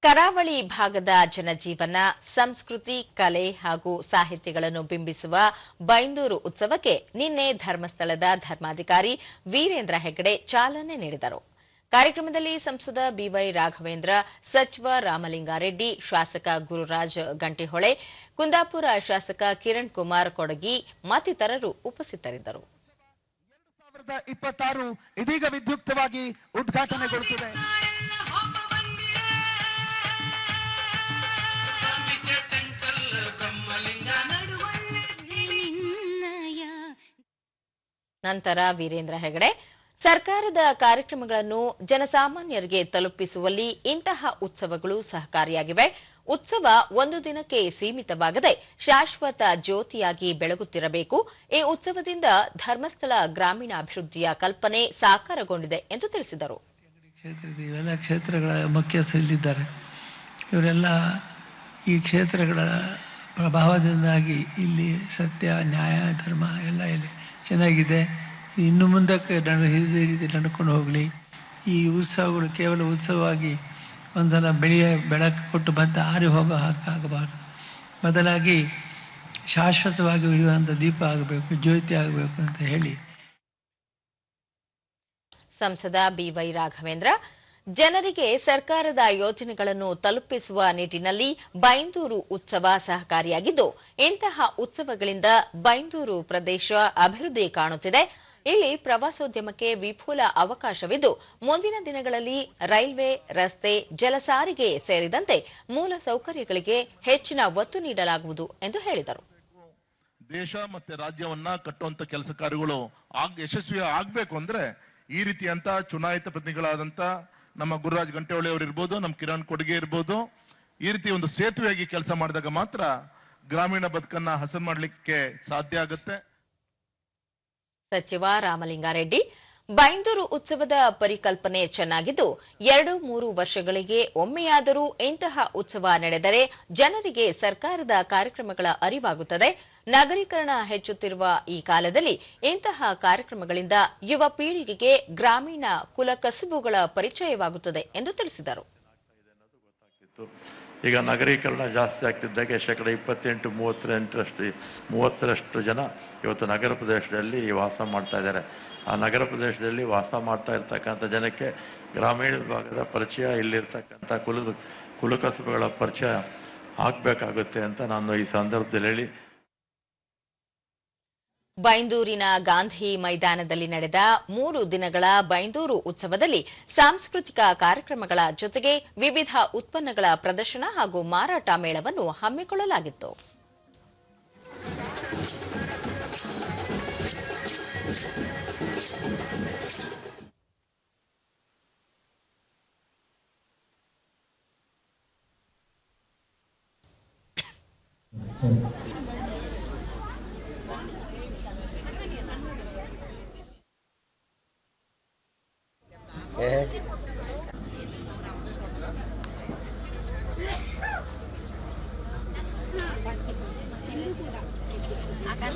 ಕರಾವಳಿ ಭಾಗದ ಜನಜೀವನ, ಸಂಸ್ಕೃತಿ, ಕಲೆ ಹಾಗೂ ಸಾಹಿತ್ಯಗಳನ್ನು ಬಿಂಬಿಸುವ ಬೈಂದೂರು ಉತ್ಸವಕ್ಕೆ ನಿನ್ನೆ ಧರ್ಮಸ್ಥಳದ ಧರ್ಮಾಧಿಕಾರಿ ವೀರೇಂದ್ರ ಹೆಗ್ಗಡೆ ಚಾಲನೆ ನೀಡಿದರು. ಕಾರ್ಯಕ್ರಮದಲ್ಲಿ ಸಂಸದ ಬಿವೈ ರಾಘವೇಂದ್ರ, ಸಚಿವ ರಾಮಲಿಂಗಾರೆಡ್ಡಿ, ಶಾಸಕ ಗುರುರಾಜ್ ಗಂಟಿಹೊಳೆ, ಕುಂದಾಪುರ ಶಾಸಕ ಕಿರಣ್ ಕುಮಾರ್ ಕೊಡಗಿ ಮತ್ತಿತರರು ಉಪಸ್ಥಿತರಿದ್ದರು. 2026 ಇದೀಗ ವಿದ್ಯುಕ್ತವಾಗಿ ಉದ್ಘಾಟನೆಗೊಳ್ಳುತ್ತಿದೆ. ನಂತರ ವೀರೇಂದ್ರ ಹೆಗಡೆ, ಸರ್ಕಾರದ ಕಾರ್ಯಕ್ರಮಗಳನ್ನು ಜನಸಾಮಾನ್ಯರಿಗೆ ತಲುಪಿಸುವಲ್ಲಿ ಇಂತಹ ಉತ್ಸವಗಳು ಸಹಕಾರಿಯಾಗಿವೆ. ಉತ್ಸವ ಒಂದು ದಿನಕ್ಕೆ ಸೀಮಿತವಾಗದೆ ಶಾಶ್ವತ ಜ್ಯೋತಿಯಾಗಿ ಬೆಳಗುತ್ತಿರಬೇಕು. ಈ ಉತ್ಸವದಿಂದ ಧರ್ಮಸ್ಥಳ ಗ್ರಾಮೀಣಾಭಿವೃದ್ಧಿಯ ಕಲ್ಪನೆ ಸಾಕಾರಗೊಂಡಿದೆ ಎಂದು ತಿಳಿಸಿದರು. ಇವೆಲ್ಲ ಕ್ಷೇತ್ರಗಳ ಮುಖ್ಯಸ್ಥರಿದ್ದಾರೆ. ಇವರೆಲ್ಲ ಈ ಕ್ಷೇತ್ರಗಳ ಪ್ರಭಾವದಿಂದಾಗಿ ಇಲ್ಲಿ ಸತ್ಯ, ನ್ಯಾಯ, ಧರ್ಮ ಎಲ್ಲ ಇಲ್ಲಿ ಚೆನ್ನಾಗಿದೆ. ಇನ್ನು ಮುಂದಕ್ಕೆ ಇದೇ ರೀತಿ ನಡ್ಕೊಂಡು ಹೋಗಲಿ. ಈ ಉತ್ಸವಗಳು ಕೇವಲ ಉತ್ಸವವಾಗಿ ಒಂದ್ಸಲ ಬೆಳಕು ಕೊಟ್ಟು ಮತ್ತೆ ಆರಿ ಹೋಗೋ ಆಗಬಾರದು. ಬದಲಾಗಿ ಶಾಶ್ವತವಾಗಿ ಉರಿಯುವಂಥ ದೀಪ ಆಗಬೇಕು, ಜ್ಯೋತಿ ಆಗಬೇಕು ಅಂತ ಹೇಳಿ ಸಂಸದ ಬಿವೈ ರಾಘವೇಂದ್ರ, ಜನರಿಗೆ ಸರ್ಕಾರದ ಯೋಜನೆಗಳನ್ನು ತಲುಪಿಸುವ ನಿಟ್ಟಿನಲ್ಲಿ ಬೈಂದೂರು ಉತ್ಸವ ಸಹಕಾರಿಯಾಗಿದ್ದು, ಇಂತಹ ಉತ್ಸವಗಳಿಂದ ಬೈಂದೂರು ಪ್ರದೇಶ ಅಭಿವೃದ್ಧಿ ಕಾಣುತ್ತಿದೆ. ಇಲ್ಲಿ ಪ್ರವಾಸೋದ್ಯಮಕ್ಕೆ ವಿಪುಲ ಅವಕಾಶವಿದ್ದು, ಮುಂದಿನ ದಿನಗಳಲ್ಲಿ ರೈಲ್ವೆ, ರಸ್ತೆ, ಜಲಸಾರಿಗೆ ಸೇರಿದಂತೆ ಮೂಲ ಸೌಕರ್ಯಗಳಿಗೆ ಹೆಚ್ಚಿನ ಒತ್ತು ನೀಡಲಾಗುವುದು ಎಂದು ಹೇಳಿದರು. ದೇಶ ಮತ್ತೆ ರಾಜ್ಯವನ್ನ ಕಟ್ಟುವಂತ ಕೆಲಸ ಕಾರ್ಯಗಳು ಯಶಸ್ವಿ ಆಗ್ಬೇಕು ಅಂದ್ರೆ ಈ ರೀತಿಯಂತ ಚುನಾಯಿತ ಪ್ರತಿನಿಧಿಗಳಾದಂತ ನಮ್ಮ ಗುರುರಾಜ್ ಗಂಟೆಹೊಳೆ ಅವರು ಇರ್ಬೋದು, ನಮ್ಮ ಕಿರಣ್ ಕೊಡಗೆ ಇರ್ಬೋದು, ಈ ರೀತಿ ಒಂದು ಸೇತುವೆಯಾಗಿ ಕೆಲಸ ಮಾಡಿದಾಗ ಮಾತ್ರ ಗ್ರಾಮೀಣ ಬದುಕನ್ನ ಹಸನು ಮಾಡಲಿಕ್ಕೆ ಸಾಧ್ಯ ಆಗುತ್ತೆ. ಸಚಿವ ರಾಮಲಿಂಗಾರೆಡ್ಡಿ, ಬೈಂದೂರು ಉತ್ಸವದ ಪರಿಕಲ್ಪನೆ ಚೆನ್ನಾಗಿದ್ದು, 2-3 ವರ್ಷಗಳಿಗೆ ಒಮ್ಮೆಯಾದರೂ ಇಂತಹ ಉತ್ಸವ ನಡೆದರೆ ಜನರಿಗೆ ಸರ್ಕಾರದ ಕಾರ್ಯಕ್ರಮಗಳ ಅರಿವಾಗುತ್ತದೆ. ನಗರೀಕರಣ ಹೆಚ್ಚುತ್ತಿರುವ ಈ ಕಾಲದಲ್ಲಿ ಇಂತಹ ಕಾರ್ಯಕ್ರಮಗಳಿಂದ ಯುವ ಪೀಳಿಗೆಗೆ ಗ್ರಾಮೀಣ ಕುಲಕಸುಬುಗಳ ಪರಿಚಯವಾಗುತ್ತದೆ ಎಂದು ತಿಳಿಸಿದರು. ಈಗ ನಗರೀಕರಣ ಜಾಸ್ತಿ ಆಗ್ತಿದ್ದಾಗೆ 28-30% ಜನ ಇವತ್ತು ನಗರ ಪ್ರದೇಶದಲ್ಲಿ ವಾಸ ಮಾಡ್ತಾ ಇದ್ದಾರೆ. ಆ ನಗರ ಪ್ರದೇಶದಲ್ಲಿ ವಾಸ ಮಾಡ್ತಾ ಇರ್ತಕ್ಕಂಥ ಜನಕ್ಕೆ ಗ್ರಾಮೀಣ ಭಾಗದ ಪರಿಚಯ, ಇಲ್ಲಿರ್ತಕ್ಕಂಥ ಕುಲಕಸುಬುಗಳ ಪರಿಚಯ ಆಗಬೇಕಾಗುತ್ತೆ ಅಂತ ನಾನು ಈ ಸಂದರ್ಭದಲ್ಲಿ ಹೇಳಿ, ಬೈಂದೂರಿನ ಗಾಂಧಿ ಮೈದಾನದಲ್ಲಿ ನಡೆದ 3 ದಿನಗಳ ಬೈಂದೂರು ಉತ್ಸವದಲ್ಲಿ ಸಾಂಸ್ಕೃತಿಕ ಕಾರ್ಯಕ್ರಮಗಳ ಜೊತೆಗೆ ವಿವಿಧ ಉತ್ಪನ್ನಗಳ ಪ್ರದರ್ಶನ ಹಾಗೂ ಮಾರಾಟ ಮೇಳವನ್ನು ಹಮ್ಮಿಕೊಳ್ಳಲಾಗಿತ್ತು. akan